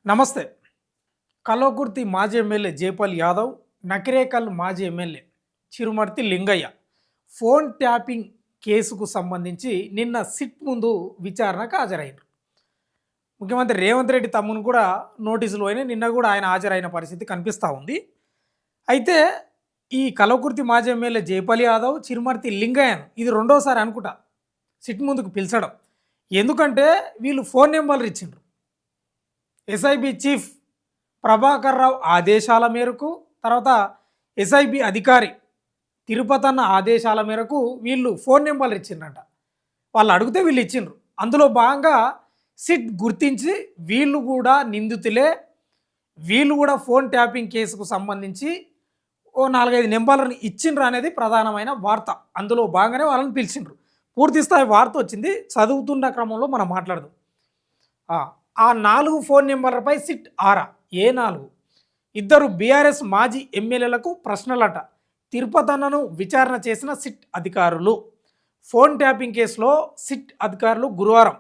నమస్తే. కల్వకుర్తి మాజీ ఎమ్మెల్యే జైపాల్ యాదవ్, నకిరేకల్ మాజీ MLA Chirumarthi Lingaiah phone tapping కేసుకు సంబంధించి నిన్న సిట్ ముందు విచారణకు హాజరయ్యారు. ముఖ్యమంత్రి రేవంత్ రెడ్డి తమ్మును కూడా నోటీసులు పోయినాయి. నిన్న కూడా ఆయన హాజరైన పరిస్థితి కనిపిస్తూ ఉంది. అయితే ఈ కల్వకుర్తి మాజీ ఎమ్మెల్యే జైపాల్ యాదవ్, చిరుమర్తి లింగయ్యను ఇది రెండోసారి అనుకుంటా సిట్ ముందుకు పిలిచడం. ఎందుకంటే వీళ్ళు ఫోన్ నెంబర్లు ఇచ్చిండ్రు. ఎస్ఐబి చీఫ్ ప్రభాకర్ రావు ఆదేశాల మేరకు, తర్వాత ఎస్ఐబి అధికారి తిరుపతన్న ఆదేశాల మేరకు వీళ్ళు ఫోన్ నెంబర్లు ఇచ్చిండ్రంట. వాళ్ళు అడిగితే వీళ్ళు ఇచ్చిండ్రు. అందులో భాగంగా సిట్ గుర్తించి వీళ్ళు కూడా నిందితులే, వీళ్ళు కూడా ఫోన్ ట్యాపింగ్ కేసుకు సంబంధించి ఓ 4-5 నెంబర్లను ఇచ్చిండ్రు అనేది ప్రధానమైన వార్త. అందులో భాగంగానే వాళ్ళని పిలిచిండ్రు. పూర్తి స్థాయి వార్త వచ్చింది. చదువుతున్న క్రమంలో మనం మాట్లాడదాం. ఆ 4 ఫోన్ నెంబర్లపై సిట్ ఆరా. ఏ 4? ఇద్దరు బీఆర్ఎస్ మాజీ ఎమ్మెల్యేలకు ప్రశ్నలట. తిరుపతన్నను విచారణ చేసిన సిట్ అధికారులు. ఫోన్ ట్యాపింగ్ కేసులో సిట్ అధికారులు గురువారం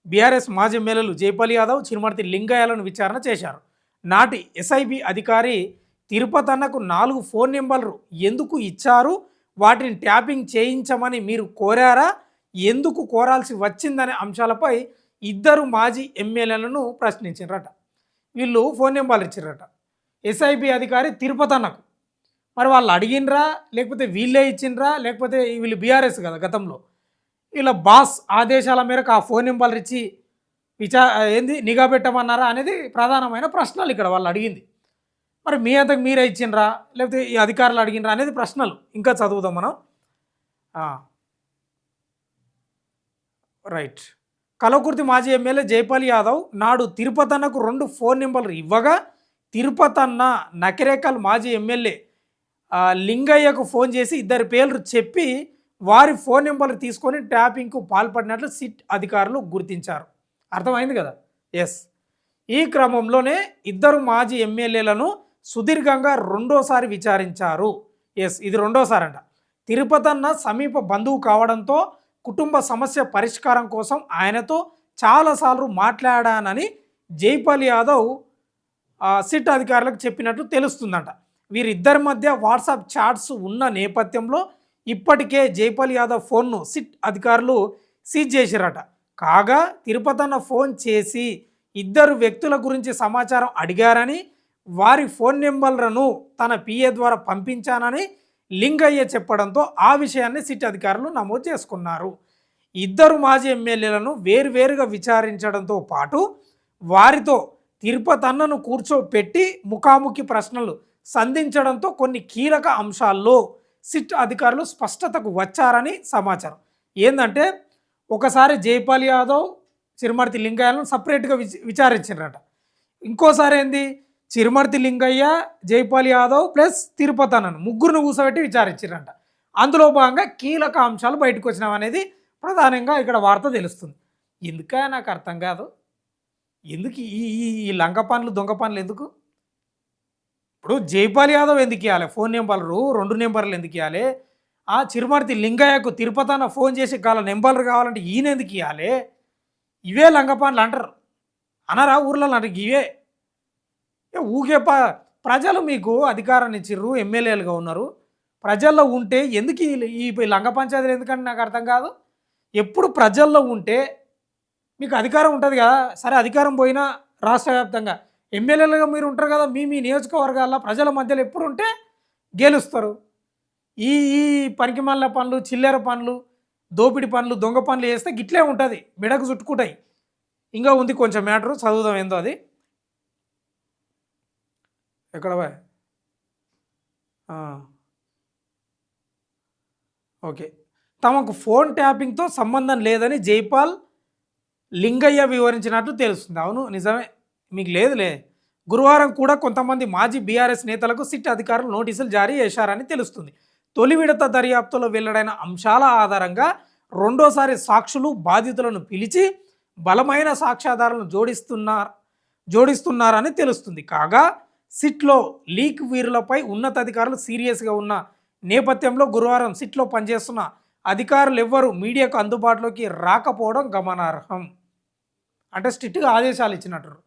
బీఆర్ఎస్ మాజీ ఎమ్మెల్యేలు జైపాల్ యాదవ్, చిరుమర్తి లింగయ్యలను విచారణ చేశారు. నాటి ఎస్ఐబి అధికారి తిరుపతన్నకు 4 ఫోన్ నెంబర్లు ఎందుకు ఇచ్చారు, వాటిని ట్యాపింగ్ చేయించమని మీరు కోరారా, ఎందుకు కోరాల్సి వచ్చిందనే అంశాలపై ఇద్దరు మాజీ ఎమ్మెల్యేలను ప్రశ్నించారట. వీళ్ళు ఫోన్ నెంబర్లు ఇచ్చారట ఎస్ఐబి అధికారి తిరుపతన్నకు. మరి వాళ్ళు అడిగినరా, లేకపోతే వీళ్ళే ఇచ్చిండ్రా, లేకపోతే వీళ్ళు బీఆర్ఎస్ కదా గతంలో, వీళ్ళ బాస్ ఆదేశాల మేరకు ఆ ఫోన్ నెంబర్లు ఇచ్చి నిఘా పెట్టమన్నారా అనేది ప్రధానమైన ప్రశ్నలు ఇక్కడ వాళ్ళు అడిగింది. మరి మీ అంతకు మీరే ఇచ్చిండ్రా, లేకపోతే ఈ అధికారులు అడిగినరా అనేది ప్రశ్నలు. ఇంకా చదువుదాం మనం. రైట్. కల్వకుర్తి మాజీ ఎమ్మెల్యే జైపాల్ యాదవ్ నాడు తిరుపతన్నకు 2 ఫోన్ నెంబర్లు ఇవ్వగా, తిరుపతన్న నకిరేకల్ మాజీ ఎమ్మెల్యే లింగయ్యకు ఫోన్ చేసి ఇద్దరి పేర్లు చెప్పి వారి ఫోన్ నెంబర్లు తీసుకొని ట్యాపింగ్కు పాల్పడినట్లు సిట్ అధికారులు గుర్తించారు. అర్థమైంది కదా? ఎస్. ఈ క్రమంలోనే ఇద్దరు మాజీ ఎమ్మెల్యేలను సుదీర్ఘంగా రెండోసారి విచారించారు. ఎస్, ఇది రెండోసారి అంట. తిరుపతన్న సమీప బంధువు కావడంతో కుటుంబ సమస్య పరిష్కారం కోసం ఆయనతో చాలాసార్లు మాట్లాడానని జైపాల్ యాదవ్ సిట్ అధికారులకు చెప్పినట్లు తెలుస్తుందంట. వీరిద్దరి మధ్య వాట్సాప్ చాట్స్ ఉన్న నేపథ్యంలో ఇప్పటికే జైపాల్ యాదవ్ ఫోన్ను సిట్ అధికారులు సీజ్ చేశారట. కాగా తిరుపతన్న ఫోన్ చేసి ఇద్దరు వ్యక్తుల గురించి సమాచారం అడిగారని, వారి ఫోన్ నెంబర్లను తన పిఏ ద్వారా పంపించానని లింగయ్య చెప్పడంతో ఆ విషయాన్ని సిట్ అధికారులు నమోదు చేసుకున్నారు. ఇద్దరు మాజీ ఎమ్మెల్యేలను వేరువేరుగా విచారించడంతో పాటు వారితో తిరుపతన్నను కూర్చోపెట్టి ముఖాముఖి ప్రశ్నలు సంధించడంతో కొన్ని కీలక అంశాల్లో సిట్ అధికారులు స్పష్టతకు వచ్చారని సమాచారం. ఏంటంటే ఒకసారి జైపాల్ యాదవ్, చిరుమర్తి లింగయ్యను సపరేట్గా విచారించారట. ఇంకోసారి ఏంది, చిరుమర్తి లింగయ్య, జైపాల్ యాదవ్ ప్లస్ తిరుపతన్నను ముగ్గురును కూర్చోబెట్టి విచారించారంట. అందులో భాగంగా కీలక అంశాలు బయటకు వచ్చినాం అనేది ప్రధానంగా ఇక్కడ వార్త తెలుస్తుంది. ఎందుక నాకు అర్థం కాదు. ఎందుకు ఈ ఈ లంగ పనులు, దొంగ పనులు ఎందుకు? ఇప్పుడు జైపాల్ యాదవ్ ఎందుకు ఇవ్వాలి ఫోన్ నెంబర్లు, 2 నెంబర్లు ఎందుకు ఇవ్వాలి? చిరుమర్తి లింగయ్యకు తిరుపతన్న ఫోన్ చేసి కాల నెంబర్లు కావాలంటే ఈయన ఎందుకు ఇవ్వాలి? ఇవే లంగ పనులు అంటారు. అనరా ఊర్లలో అంటారు ఇవే. ఊకే ప్రజలు మీకు అధికారాన్ని ఇచ్చిర్రు, ఎమ్మెల్యేలుగా ఉన్నారు. ప్రజల్లో ఉంటే ఎందుకు ఈ లంగ పంచాయతీలు ఎందుకంటే నాకు అర్థం కాదు. ఎప్పుడు ప్రజల్లో ఉంటే మీకు అధికారం ఉంటుంది కదా. సరే, అధికారం పోయినా రాష్ట్ర వ్యాప్తంగా ఎమ్మెల్యేలుగా మీరు ఉంటారు కదా. మీ నియోజకవర్గాల్లో ప్రజల మధ్యలో ఎప్పుడు ఉంటే గెలుస్తారు. ఈ ఈ పనికిమాలిన పనులు, చిల్లర పనులు, దోపిడి పనులు, దొంగ పనులు చేస్తే గిట్లే ఉంటుంది, మెడకు చుట్టుకుంటాయి. ఇంకా ఉంది కొంచెం మ్యాటరు, చదువుదాం ఏందో అది. ఎక్కడ ఓకే. తమకు ఫోన్ ట్యాపింగ్తో సంబంధం లేదని జైపాల్, లింగయ్య వివరించినట్లు తెలుస్తుంది. అవును, నిజమే, మీకు లేదులే. గురువారం కూడా కొంతమంది మాజీ బీఆర్ఎస్ నేతలకు సిట్ అధికారులు నోటీసులు జారీ చేశారని తెలుస్తుంది. తొలి విడత దర్యాప్తులో వెల్లడైన అంశాల ఆధారంగా రెండోసారి సాక్షులు, బాధితులను పిలిచి బలమైన సాక్ష్యాధారాలను జోడిస్తున్నారని తెలుస్తుంది. కాగా సిట్లో లీక్ వీరులపై ఉన్నతాధికారులు సీరియస్గా ఉన్న నేపథ్యంలో గురువారం సిట్లో పనిచేస్తున్న అధికారులు ఎవ్వరూ మీడియాకు అందుబాటులోకి రాకపోవడం గమనార్హం. అంటే స్ట్రిక్ట్గా ఆదేశాలు ఇచ్చినట్టు.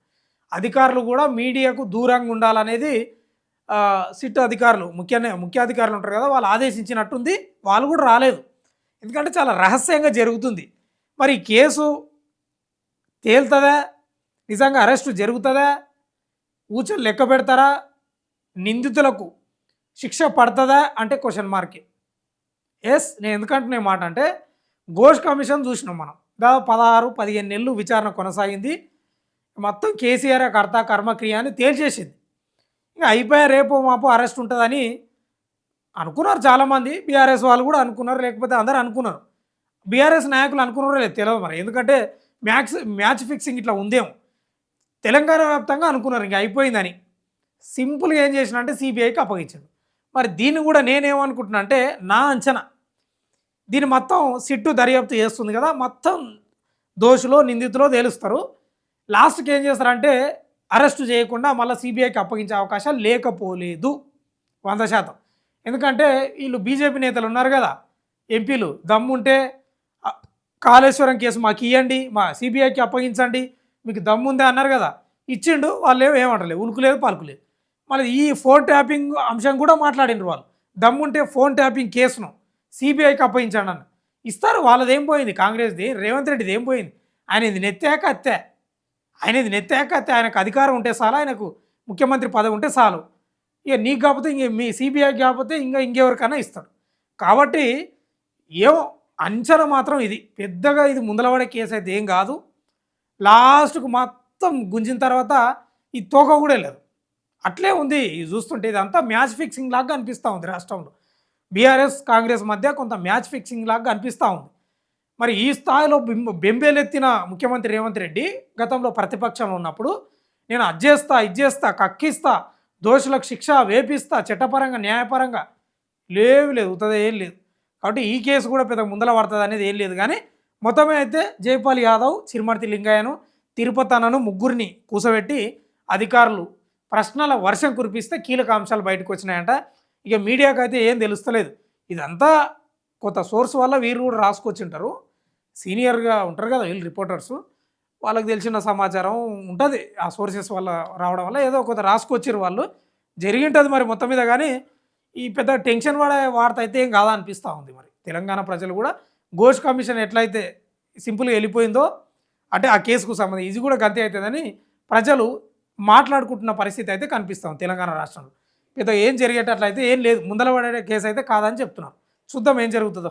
అధికారులు కూడా మీడియాకు దూరంగా ఉండాలనేది సిట్ అధికారులు ముఖ్య అధికారులు ఉంటారు కదా, వాళ్ళు ఆదేశించినట్టుంది. వాళ్ళు కూడా రాలేదు, ఎందుకంటే చాలా రహస్యంగా జరుగుతుంది. మరి ఈ కేసు తేలుతుందా, నిజంగా అరెస్టు జరుగుతుందా, ఊచలు లెక్క పెడతారా, నిందితులకు శిక్ష పడుతుందా అంటే క్వశ్చన్ మార్కే. నేను ఎందుకంటున్నా మాట అంటే ఘోష్ కమిషన్ చూసినాం మనం, దాదాపు 16-15 నెలలు విచారణ కొనసాగింది. మొత్తం కేసీఆర్ కర్త కర్మక్రియ అని తేల్చేసింది. ఇంకా అయిపోయా, రేపు మాపు అరెస్ట్ ఉంటుందని అనుకున్నారు చాలామంది. బీఆర్ఎస్ వాళ్ళు కూడా అనుకున్నారు, లేకపోతే అందరూ అనుకున్నారు. బీఆర్ఎస్ నాయకులు అనుకున్నారో లేదు తెలియదు మరి, ఎందుకంటే మ్యాచ్ ఫిక్సింగ్ ఇట్లా ఉందేమో. తెలంగాణ వ్యాప్తంగా అనుకున్నారు ఇంకా అయిపోయిందని. సింపుల్గా ఏం చేసిన అంటే సిబిఐకి అప్పగించాడు. మరి దీన్ని కూడా నేనేమనుకుంటున్నా అంటే, నా అంచనా దీన్ని మొత్తం సిట్టు దర్యాప్తు చేస్తుంది కదా, మొత్తం దోషులో నిందితులో తేలుస్తారు. లాస్ట్కి ఏం చేస్తారంటే అరెస్టు చేయకుండా మళ్ళీ సిబిఐకి అప్పగించే అవకాశాలు లేకపోలేదు 100%. ఎందుకంటే వీళ్ళు బీజేపీ నేతలు ఉన్నారు కదా, ఎంపీలు, దమ్ముంటే కాళేశ్వరం కేసు మాకు ఇవ్వండి, మా సిబిఐకి అప్పగించండి, మీకు దమ్ముందే అన్నారు కదా, ఇచ్చిండు. వాళ్ళు ఏమంటలేదు, ఉలుకులేదు పలుకులేదు. మళ్ళీ ఈ ఫోన్ ట్యాపింగ్ అంశం కూడా మాట్లాడినారు వాళ్ళు. దమ్ముంటే ఫోన్ ట్యాపింగ్ కేసును సిబిఐకి అప్పగించండి అని ఇస్తారు. వాళ్ళదేం పోయింది, కాంగ్రెస్ది రేవంత్ రెడ్డిది ఏం పోయింది? ఆయనది నెత్తాక అత్తే, ఆయనకు అధికారం ఉంటే చాలు, ఆయనకు ముఖ్యమంత్రి పదవి ఉంటే చాలు. ఇక నీకు కాకపోతే ఇంక మీ సిబిఐకి కాకపోతే ఇంకెవరికైనా ఇస్తాడు. కాబట్టి ఏమో అంచనా మాత్రం ఇది పెద్దగా ఇది ముందలపడే కేసు అయితే ఏం కాదు. లాస్ట్కు మొత్తం గుంజిన తర్వాత ఈ తోక కూడా లేదు, అట్లే ఉంది. ఇది చూస్తుంటే ఇదంతా మ్యాచ్ ఫిక్సింగ్ లాగా అనిపిస్తూ ఉంది. రాష్ట్రంలో బీఆర్ఎస్ కాంగ్రెస్ మధ్య కొంత మ్యాచ్ ఫిక్సింగ్ లాగా అనిపిస్తూ ఉంది. మరి ఈ స్థాయిలో బెంబేలెత్తిన ముఖ్యమంత్రి రేవంత్ రెడ్డి గతంలో ప్రతిపక్షంలో ఉన్నప్పుడు నేను అజ్జేస్తా, ఇజ్జేస్తా, కక్కిస్తా, దోషులకు శిక్ష వేపిస్తా, చట్టపరంగా న్యాయపరంగా లేదు అవుతుంది ఏం లేదు. కాబట్టి ఈ కేసు కూడా పెద్ద ముందల పడుతుంది అనేది ఏం లేదు. కానీ మొత్తమే అయితే జైపాల్ యాదవ్, చిరుమర్తి లింగయ్యను, తిరుపతి అన్నను ముగ్గురిని కూసబెట్టి అధికారులు ప్రశ్నల వర్షం కురిపిస్తే కీలక అంశాలు బయటకు వచ్చినాయంట. ఇక మీడియాకు అయితే ఏం తెలుస్తలేదు. ఇదంతా కొత్త సోర్స్ వల్ల వీరు కూడా రాసుకొచ్చింటారు. సీనియర్గా ఉంటారు కదా వీళ్ళు రిపోర్టర్సు, వాళ్ళకి తెలిసిన సమాచారం ఉంటుంది ఆ సోర్సెస్ వల్ల రావడం వల్ల ఏదో కొంత రాసుకొచ్చారు వాళ్ళు. జరిగింటుంది మరి మొత్తం మీద. కానీ ఈ పెద్ద టెన్షన్ పడే వార్త అయితే ఏం కాదా అనిపిస్తూ ఉంది. మరి తెలంగాణ ప్రజలు కూడా ఘోష్ కమిషన్ ఎట్లయితే సింపుల్గా వెళ్ళిపోయిందో అంటే ఆ కేసుకు సంబంధించి ఇది కూడా గంతే అవుతుందని ప్రజలు మాట్లాడుకుంటున్న పరిస్థితి అయితే కనిపిస్తాం తెలంగాణ రాష్ట్రంలో. పెద్ద ఏం జరిగేటట్లయితే ఏం లేదు, ముందల పడే కేసు అయితే కాదని చెప్తున్నారు. చూద్దాం ఏం జరుగుతుందో.